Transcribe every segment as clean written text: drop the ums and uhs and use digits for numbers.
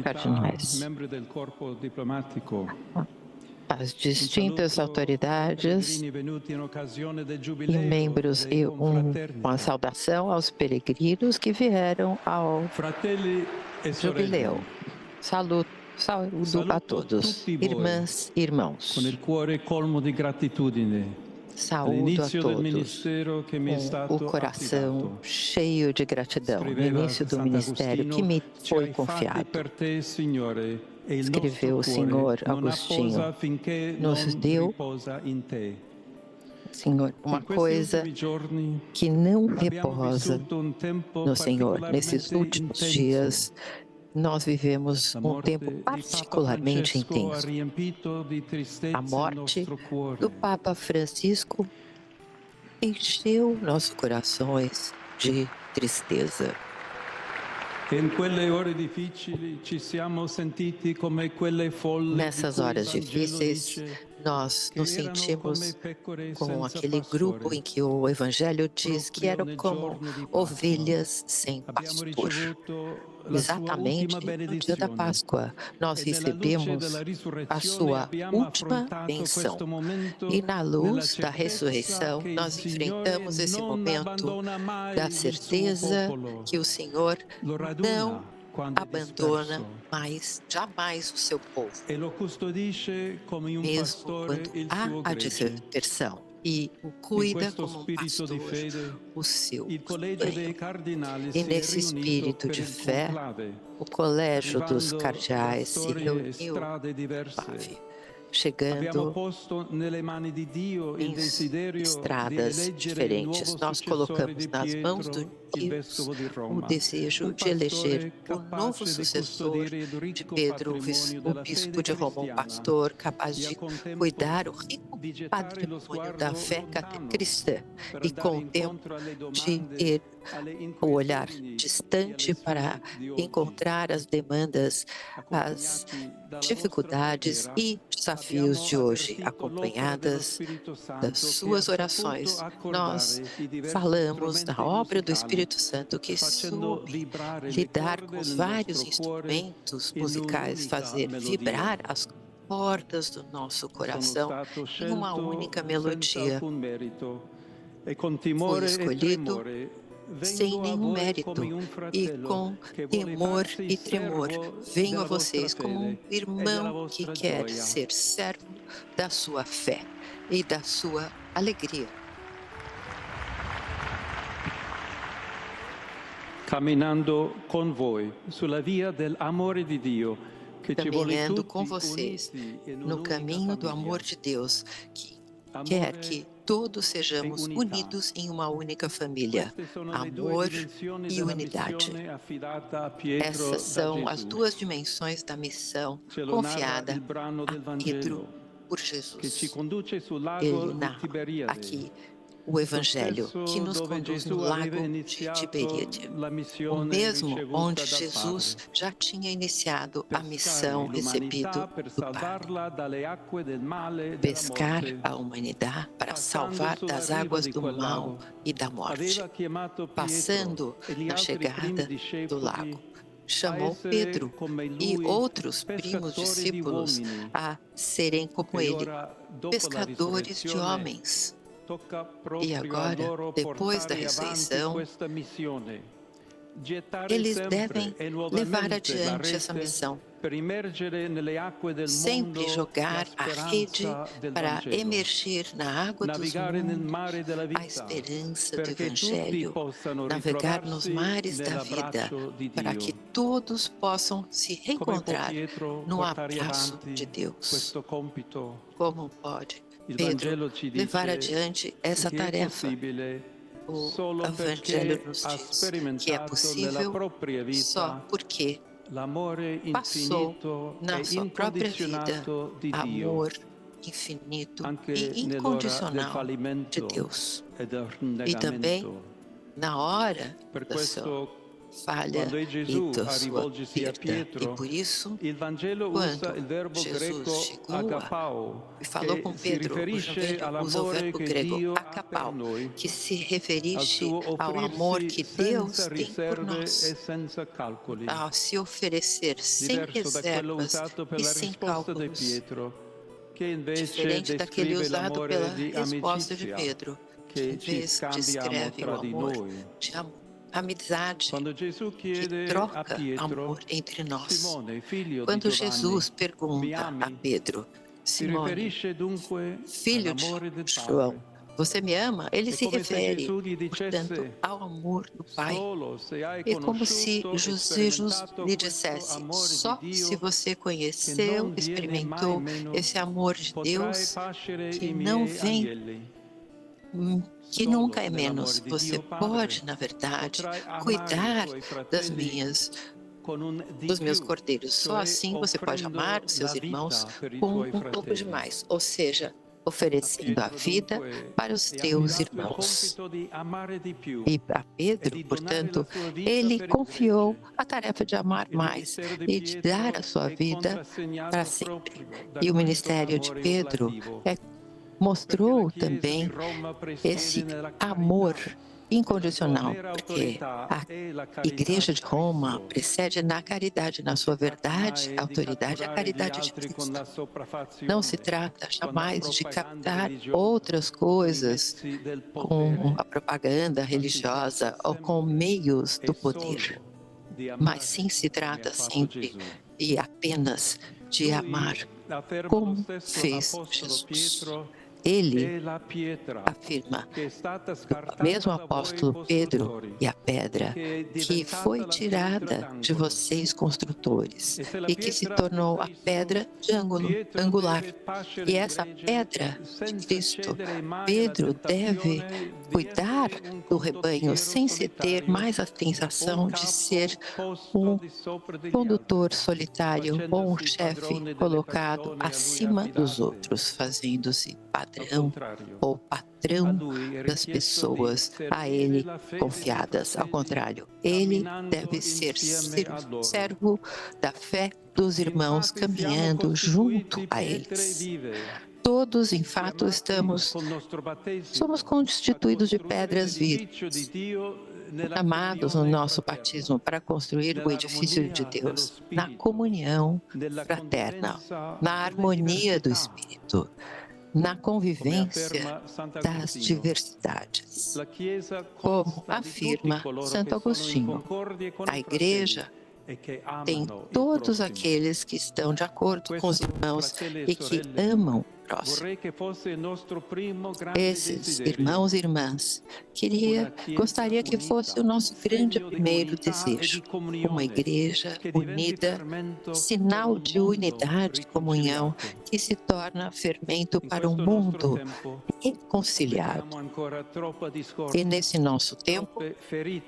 Cardinais, as distintas autoridades e membros e uma saudação aos peregrinos que vieram ao jubileu. Saúdo a todos, irmãs e irmãos. Saúdo a todos com o coração cheio de gratidão no início do ministério que me foi confiado. Escreveu o Senhor Agostinho, nos deu, Senhor, uma coisa que não reposa no Senhor. Nesses últimos dias, nós vivemos um tempo particularmente intenso. A morte do Papa Francisco encheu nossos corações de tristeza. Nessas horas difíceis, nós nos sentimos como aquele grupo em que o Evangelho diz que eram como ovelhas sem pastor. Exatamente no dia da Páscoa, nós recebemos a sua última bênção. E na luz da ressurreição, nós enfrentamos esse momento da certeza que o Senhor não abandona mais, jamais o seu povo, mesmo quando há a deserção, e o cuida como um pastor o seu rebanho. E nesse espírito de fé, o Colégio dos Cardeais se reuniu, chegando em estradas diferentes. Nós colocamos nas mãos do Deus o desejo de eleger o novo sucessor de Pedro, o bispo de Roma, um pastor capaz de cuidar o rico patrimônio da fé cristã e com o tempo de ter o olhar distante para encontrar as demandas, as dificuldades e desafios de hoje, acompanhadas das suas orações. Nós falamos da obra do Espírito Santo que soube lidar com os vários instrumentos musicais, fazer vibrar as cordas do nosso coração em uma única melodia. Foi escolhido sem nenhum mérito e com temor e tremor. Venho a vocês como um irmão que quer ser servo da sua fé e da sua alegria. Caminhando com voi sulla via del amore di Dio, caminhando com vocês no caminho do amor de Deus, que quer que todos sejamos unidos em uma única família, amor e unidade. Essas são as duas dimensões da missão confiada a Pedro por Jesus. Ele narra aqui o Evangelho que nos conduz no lago de Tiberíade, o mesmo onde Jesus já tinha iniciado a missão recebido do Pai. Pescar a humanidade para salvar das águas do mal e da morte. Passando na chegada do lago, chamou Pedro e outros primos discípulos a serem como ele, pescadores de homens. E agora, depois da ressurreição, eles devem levar adiante essa missão, sempre jogar a rede para emergir na água dos mundos a esperança do Evangelho, navegar nos mares da vida, para que todos possam se reencontrar no abraço de Deus. Como pode Pedro levar adiante essa tarefa? O Evangelho nos diz que é possível só porque passou na sua própria vida amor infinito e incondicional de Deus. E também na hora do seu falha e da sua perda. E por isso, quando Jesus chegou e falou com Pedro, o Evangelho usa o verbo grego akapao, que se referisse ao amor que Deus tem por nós, a se oferecer sem reservas e sem cálculos, diferente daquele usado pela resposta de Pedro, que em vez descreve o amor de amizade, que troca amor entre nós. Quando Jesus pergunta a Pedro, Simone, filho de João, você me ama? Ele se refere, portanto, ao amor do Pai. É como se Jesus lhe dissesse, só se você conheceu, experimentou esse amor de Deus, que não vem, que nunca é menos. Você pode, na verdade, cuidar dos meus cordeiros. Só assim você pode amar os seus irmãos com um pouco de mais, ou seja, oferecendo a vida para os teus irmãos. E a Pedro, portanto, ele confiou a tarefa de amar mais e de dar a sua vida para sempre. E o ministério de Pedro mostrou também esse amor incondicional, porque a Igreja de Roma precede na caridade, na sua verdade, autoridade, a caridade de Cristo. Não se trata jamais de captar outras coisas com a propaganda religiosa ou com meios do poder, mas sim se trata sempre e apenas de amar como fez Jesus. Ele afirma, o mesmo apóstolo Pedro e a pedra que foi tirada de vocês construtores e que se tornou a pedra de ângulo angular. E essa pedra de Cristo, Pedro deve cuidar do rebanho sem se ter mais a sensação de ser um condutor solitário ou um chefe colocado acima dos outros, fazendo-se padrão ou patrão das pessoas a ele confiadas. Ao contrário, ele deve ser servo da fé dos irmãos, caminhando junto a eles. Todos, em fato, somos constituídos de pedras vivas, chamados no nosso batismo para construir o edifício de Deus, na comunhão fraterna, na harmonia do Espírito, na convivência das diversidades. Como afirma Santo Agostinho, a Igreja tem todos aqueles que estão de acordo com os irmãos e que amam o próximo. Esses irmãos e irmãs, gostaria que fosse o nosso grande primeiro desejo, uma igreja unida, sinal de unidade e comunhão que se torna fermento para um mundo reconciliado. E nesse nosso tempo,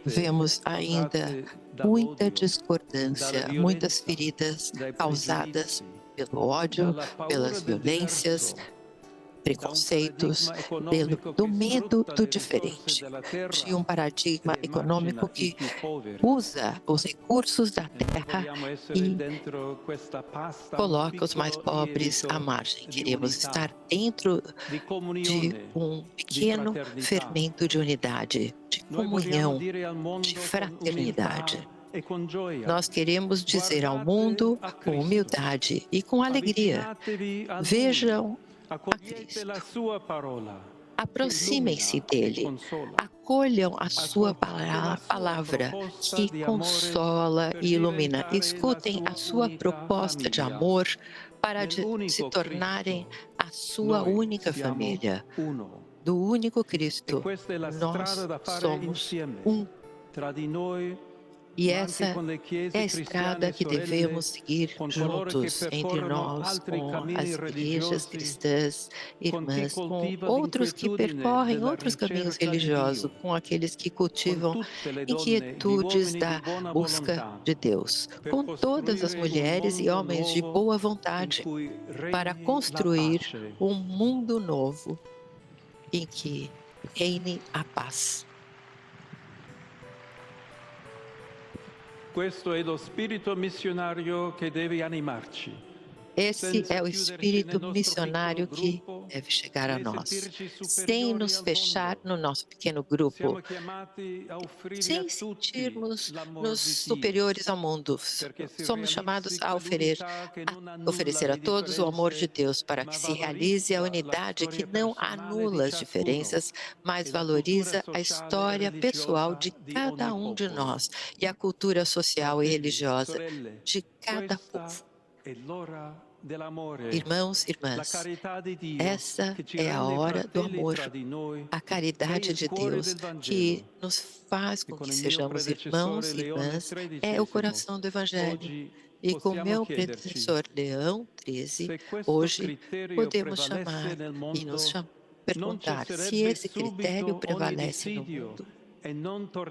vemos ainda muita discordância, muitas feridas causadas pelo ódio, pelas violências, preconceitos, do medo do diferente, de um paradigma econômico que usa os recursos da terra e coloca os mais pobres à margem. Queremos estar dentro de um pequeno fermento de unidade, de comunhão, de fraternidade. Nós queremos dizer ao mundo com humildade e com alegria: vejam a Cristo, aproximem-se dele, acolham a sua palavra que consola e ilumina, escutem a sua proposta de amor para se tornarem a sua única família, do único Cristo. Nós somos um. E essa é a estrada que devemos seguir juntos, entre nós, com as igrejas cristãs, irmãs, com outros que percorrem outros caminhos religiosos, com aqueles que cultivam inquietudes da busca de Deus, com todas as mulheres e homens de boa vontade, para construir um mundo novo em que reine a paz. Questo è lo spirito missionario che deve animarci. Esse é o espírito missionário que deve chegar a nós, sem nos fechar no nosso pequeno grupo, sem sentirmos-nos superiores ao mundo. Somos chamados a oferecer a todos o amor de Deus para que se realize a unidade que não anula as diferenças, mas valoriza a história pessoal de cada um de nós e a cultura social e religiosa de cada povo. Irmãos e irmãs, essa é a hora do amor, a caridade de Deus que nos faz com que sejamos irmãos e irmãs, é o coração do Evangelho. E com meu predecessor Leão XIII, hoje podemos chamar e perguntar se esse critério prevalece no mundo.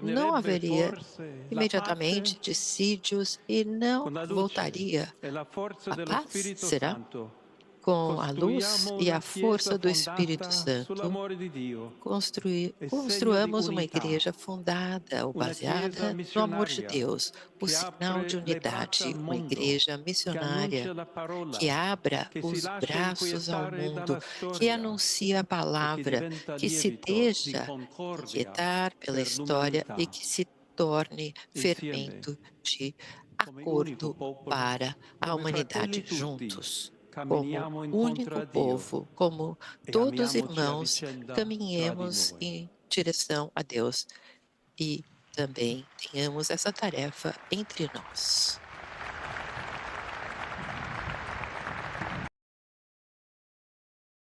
Não haveria imediatamente dissídios e não voltaria a paz, será? Com a luz e a força do Espírito Santo, construamos uma igreja fundada ou baseada no amor de Deus, o sinal de unidade, uma igreja missionária que abra os braços ao mundo, que anuncia a palavra, que se deixa inquietar pela história e que se torne fermento de acordo para a humanidade juntos. Como único povo, como todos irmãos, caminhemos em direção a Deus e também tenhamos essa tarefa entre nós.